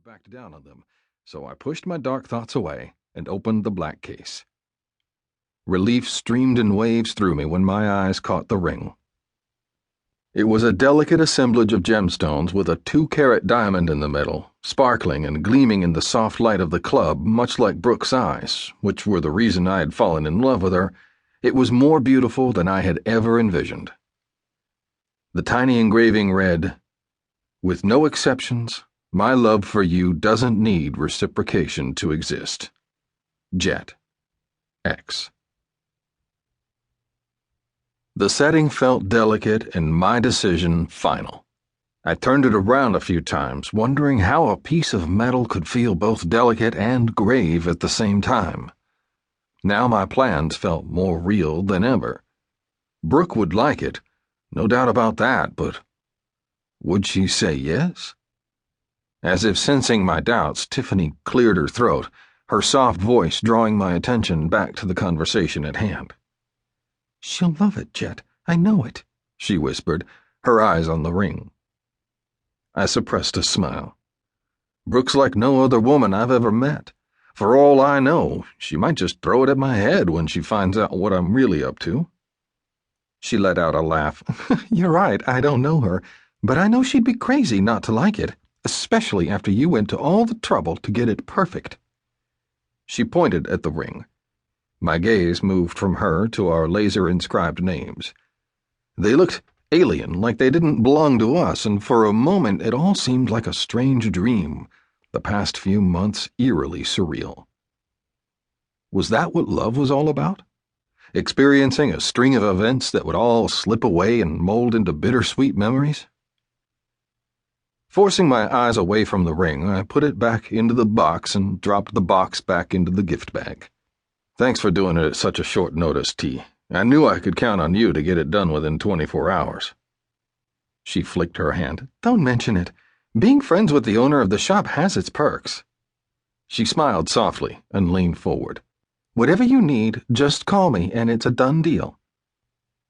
backed down on them, so I pushed my dark thoughts away and opened the black case. Relief streamed in waves through me when my eyes caught the ring. It was a delicate assemblage of gemstones with a 2-carat diamond in the middle, sparkling and gleaming in the soft light of the club, much like Brooke's eyes, which were the reason I had fallen in love with her. It was more beautiful than I had ever envisioned. The tiny engraving read, "With no exceptions, my love for you doesn't need reciprocation to exist. Jett, X." The setting felt delicate and my decision final. I turned it around a few times, wondering how a piece of metal could feel both delicate and grave at the same time. Now my plans felt more real than ever. Brooke would like it, no doubt about that, but would she say yes? As if sensing my doubts, Tiffany cleared her throat, her soft voice drawing my attention back to the conversation at hand. "She'll love it, Jett. I know it," she whispered, her eyes on the ring. I suppressed a smile. Brooke's like no other woman I've ever met. For all I know, she might just throw it at my head when she finds out what I'm really up to. She let out a laugh. "You're right, I don't know her, but I know she'd be crazy not to like it, especially after you went to all the trouble to get it perfect." She pointed at the ring. My gaze moved from her to our laser-inscribed names. They looked alien, like they didn't belong to us, and for a moment it all seemed like a strange dream, the past few months eerily surreal. Was that what love was all about? Experiencing a string of events that would all slip away and mold into bittersweet memories? Forcing my eyes away from the ring, I put it back into the box and dropped the box back into the gift bag. Thanks for doing it at such a short notice, T. I knew I could count on you to get it done within 24 hours. She flicked her hand. "Don't mention it. Being friends with the owner of the shop has its perks." She smiled softly and leaned forward. "Whatever you need, just call me and it's a done deal."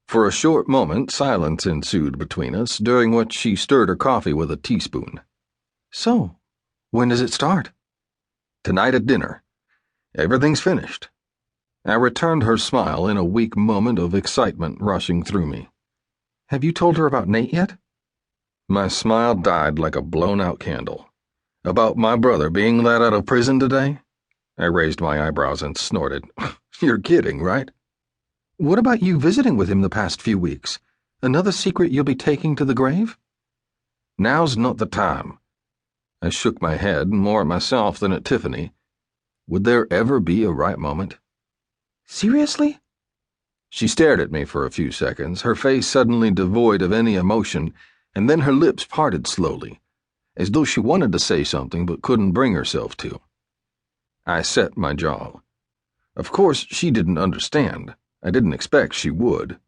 For a short moment, silence ensued between us, during which she stirred her coffee with a teaspoon. "So, when does it start?" "Tonight at dinner. Everything's finished." I returned her smile in a weak moment of excitement rushing through me. "Have you told her about Nate yet?" My smile died like a blown-out candle. "About my brother being let out of prison today?" I raised my eyebrows and snorted. "You're kidding, right?" "What about you visiting with him the past few weeks? Another secret you'll be taking to the grave?" "Now's not the time." I shook my head, more at myself than at Tiffany. Would there ever be a right moment? "Seriously?" She stared at me for a few seconds, her face suddenly devoid of any emotion, and then her lips parted slowly, as though she wanted to say something but couldn't bring herself to. I set my jaw. Of course, she didn't understand. I didn't expect she would.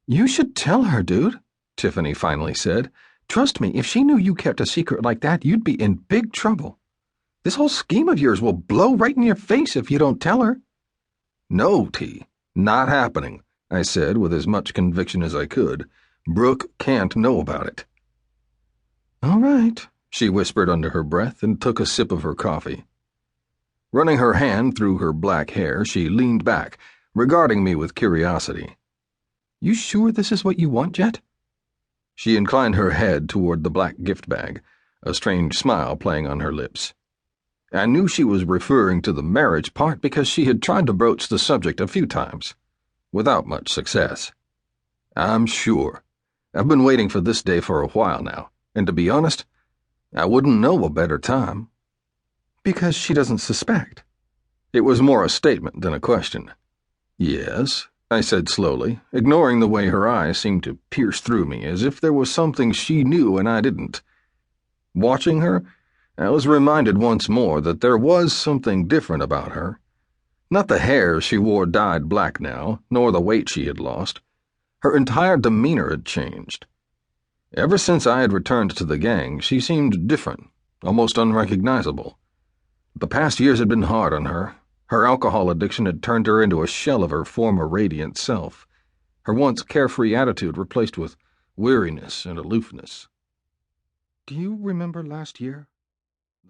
"You should tell her, dude," Tiffany finally said. "Trust me, if she knew you kept a secret like that, you'd be in big trouble. This whole scheme of yours will blow right in your face if you don't tell her." "No, T. Not happening," I said with as much conviction as I could. "Brooke can't know about it." "All right," she whispered under her breath and took a sip of her coffee. Running her hand through her black hair, she leaned back, regarding me with curiosity. "You sure this is what you want, Jett?" She inclined her head toward the black gift bag, a strange smile playing on her lips. I knew she was referring to the marriage part because she had tried to broach the subject a few times, without much success. "I'm sure. I've been waiting for this day for a while now, and to be honest, I wouldn't know a better time." "Because she doesn't suspect." It was more a statement than a question. "Yes," I said slowly, ignoring the way her eyes seemed to pierce through me as if there was something she knew and I didn't. Watching her, I was reminded once more that there was something different about her. Not the hair she wore dyed black now, nor the weight she had lost. Her entire demeanor had changed. Ever since I had returned to the gang, she seemed different, almost unrecognizable. The past years had been hard on her. Her alcohol addiction had turned her into a shell of her former radiant self, her once carefree attitude replaced with weariness and aloofness. "Do you remember last year